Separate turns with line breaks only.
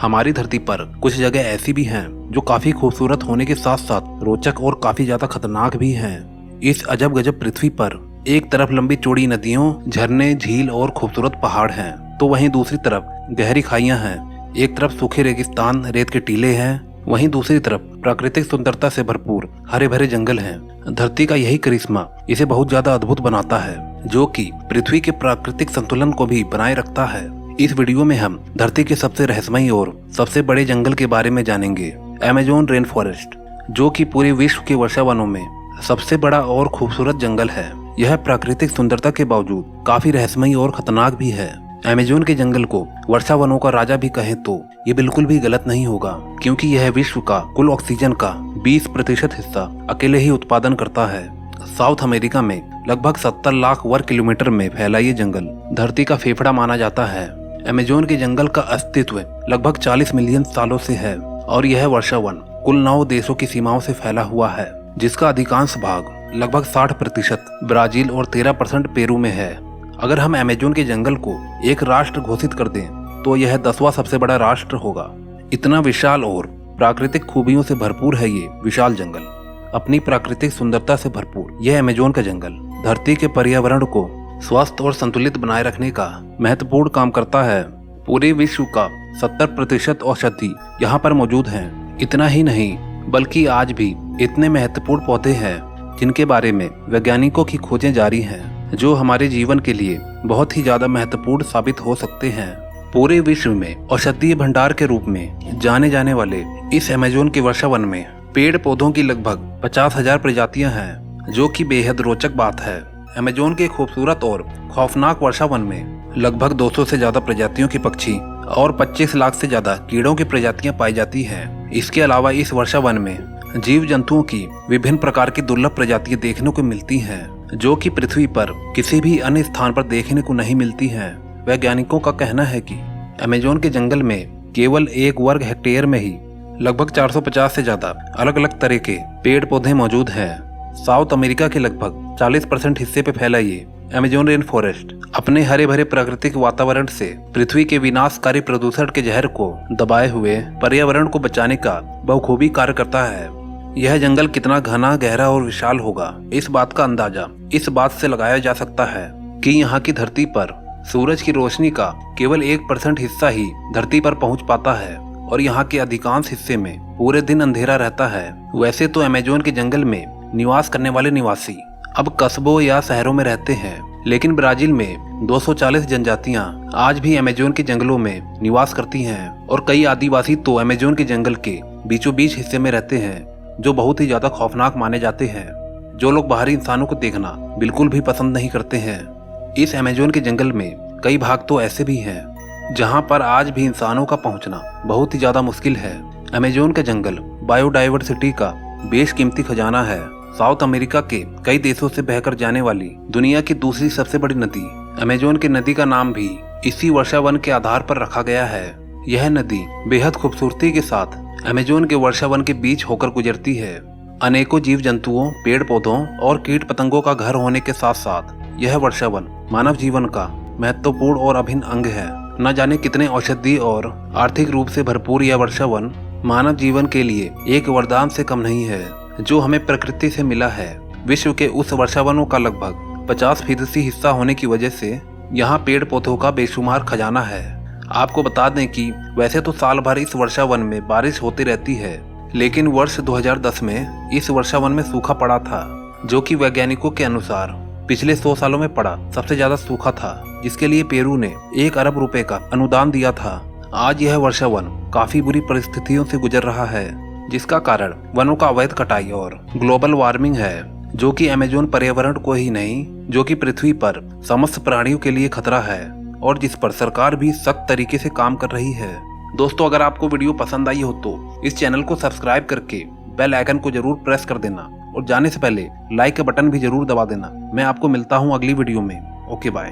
हमारी धरती पर कुछ जगह ऐसी भी हैं जो काफी खूबसूरत होने के साथ साथ रोचक और काफी ज्यादा खतरनाक भी हैं। इस अजब गजब पृथ्वी पर एक तरफ लंबी चौड़ी नदियों, झरने, झील और खूबसूरत पहाड़ हैं, तो वहीं दूसरी तरफ गहरी खाइयां हैं। एक तरफ सूखे रेगिस्तान, रेत के टीले हैं, वहीं दूसरी तरफ प्राकृतिक सुंदरता से भरपूर हरे भरे जंगल हैं। धरती का यही करिश्मा इसे बहुत ज्यादा अद्भुत बनाता है, जो कि पृथ्वी के प्राकृतिक संतुलन को भी बनाए रखता है। इस वीडियो में हम धरती के सबसे रहस्यमयी और सबसे बड़े जंगल के बारे में जानेंगे, अमेज़न रेन फॉरेस्ट, जो कि पूरे विश्व के वर्षावनों में सबसे बड़ा और खूबसूरत जंगल है। यह प्राकृतिक सुंदरता के बावजूद काफी रहस्यमयी और खतरनाक भी है। अमेज़न के जंगल को वर्षावनों का राजा भी कहें तो ये बिल्कुल भी गलत नहीं होगा, क्योंकि यह विश्व का कुल ऑक्सीजन का 20% हिस्सा अकेले ही उत्पादन करता है। साउथ अमेरिका में लगभग 70 लाख वर्ग किलोमीटर में फैला ये जंगल धरती का फेफड़ा माना जाता है। अमेज़न के जंगल का अस्तित्व लगभग 40 मिलियन सालों से है और यह वर्षावन कुल 9 देशों की सीमाओं से फैला हुआ है, जिसका अधिकांश भाग लगभग 60% ब्राजील और 13% पेरू में है। अगर हम अमेज़न के जंगल को एक राष्ट्र घोषित कर दें तो यह 10वां सबसे बड़ा राष्ट्र होगा। इतना विशाल और प्राकृतिक खूबियों से भरपूर है ये विशाल जंगल। अपनी प्राकृतिक सुंदरता से भरपूर यह अमेज़न का जंगल धरती के पर्यावरण को स्वस्थ और संतुलित बनाए रखने का महत्वपूर्ण काम करता है। पूरे विश्व का 70% औषधि यहाँ पर मौजूद हैं। इतना ही नहीं बल्कि आज भी इतने महत्वपूर्ण पौधे हैं जिनके बारे में वैज्ञानिकों की खोजें जारी हैं, जो हमारे जीवन के लिए बहुत ही ज्यादा महत्वपूर्ण साबित हो सकते हैं। पूरे विश्व में औषधीय भंडार के रूप में जाने जाने वाले इस अमेज़न के वर्षावन में पेड़ पौधों की लगभग 50,000 प्रजातियां हैं, जो कि बेहद रोचक बात है। अमेज़न के खूबसूरत और खौफनाक वर्षावन में लगभग 200 से ज्यादा प्रजातियों के पक्षी और 25 लाख से ज्यादा कीड़ों की प्रजातियां पाई जाती हैं। इसके अलावा इस वर्षावन में जीव जंतुओं की विभिन्न प्रकार की दुर्लभ प्रजातियां देखने को मिलती हैं, जो कि पृथ्वी पर किसी भी अन्य स्थान पर देखने को नहीं मिलती हैं। वैज्ञानिकों का कहना है कि अमेज़न के जंगल में केवल 1 वर्ग हेक्टेयर में ही लगभग 450 से ज्यादा अलग अलग तरह के पेड़ पौधे मौजूद हैं। साउथ अमेरिका के लगभग 40% हिस्से पे फैला ये अमेज़न रेन फॉरेस्ट अपने हरे भरे प्राकृतिक वातावरण से पृथ्वी के विनाशकारी प्रदूषण के जहर को दबाए हुए पर्यावरण को बचाने का बखूबी कार्य करता है। यह जंगल कितना घना, गहरा और विशाल होगा, इस बात का अंदाजा इस बात से लगाया जा सकता है कि यहाँ की धरती पर सूरज की रोशनी का केवल 1% हिस्सा ही धरती पर पहुँच पाता है और यहाँ के अधिकांश हिस्से में पूरे दिन अंधेरा रहता है। वैसे तो अमेज़न के जंगल में निवास करने वाले निवासी अब कस्बों या शहरों में रहते हैं, लेकिन ब्राजील में 240 जनजातियां आज भी अमेज़न के जंगलों में निवास करती हैं और कई आदिवासी तो अमेज़न के जंगल के बीचों बीच हिस्से में रहते हैं, जो बहुत ही ज्यादा खौफनाक माने जाते हैं, जो लोग बाहरी इंसानों को देखना बिल्कुल भी पसंद नहीं करते हैं। इस अमेज़न के जंगल में कई भाग तो ऐसे भी हैं जहाँ पर आज भी इंसानों का पहुँचना बहुत ही ज्यादा मुश्किल है। अमेज़न का जंगल बायोडाइवर्सिटी का बेशकीमती खजाना है। साउथ अमेरिका के कई देशों से बहकर जाने वाली दुनिया की दूसरी सबसे बड़ी नदी अमेज़न की नदी का नाम भी इसी वर्षावन के आधार पर रखा गया है। यह नदी बेहद खूबसूरती के साथ अमेज़न के वर्षावन के बीच होकर गुजरती है। अनेकों जीव जंतुओं, पेड़ पौधों और कीट पतंगों का घर होने के साथ साथ यह वर्षावन मानव जीवन का महत्वपूर्ण और अभिन्न अंग है। न जाने कितने औषधीय और आर्थिक रूप से भरपूर यह वर्षावन मानव जीवन के लिए एक वरदान से कम नहीं है, जो हमें प्रकृति से मिला है। विश्व के उस वर्षावनों का लगभग 50% हिस्सा होने की वजह से यहाँ पेड़ पौधों का बेशुमार खजाना है। आपको बता दें कि वैसे तो साल भर इस वर्षावन में बारिश होती रहती है, लेकिन वर्ष 2010 में इस वर्षावन में सूखा पड़ा था, जो कि वैज्ञानिकों के अनुसार पिछले 100 सालों में पड़ा सबसे ज्यादा सूखा था, जिसके लिए पेरू ने 1 अरब रुपए का अनुदान दिया था। आज यह वर्षावन काफी बुरी परिस्थितियों से गुजर रहा है, जिसका कारण वनों का अवैध कटाई और ग्लोबल वार्मिंग है, जो कि अमेज़न पर्यावरण को ही नहीं, जो कि पृथ्वी पर समस्त प्राणियों के लिए खतरा है और जिस पर सरकार भी सख्त तरीके से काम कर रही है। दोस्तों, अगर आपको वीडियो पसंद आई हो तो इस चैनल को सब्सक्राइब करके बेल आइकन को जरूर प्रेस कर देना और जाने से पहले लाइक का बटन भी जरूर दबा देना। मैं आपको मिलता हूँ अगली वीडियो में। Okay, bye.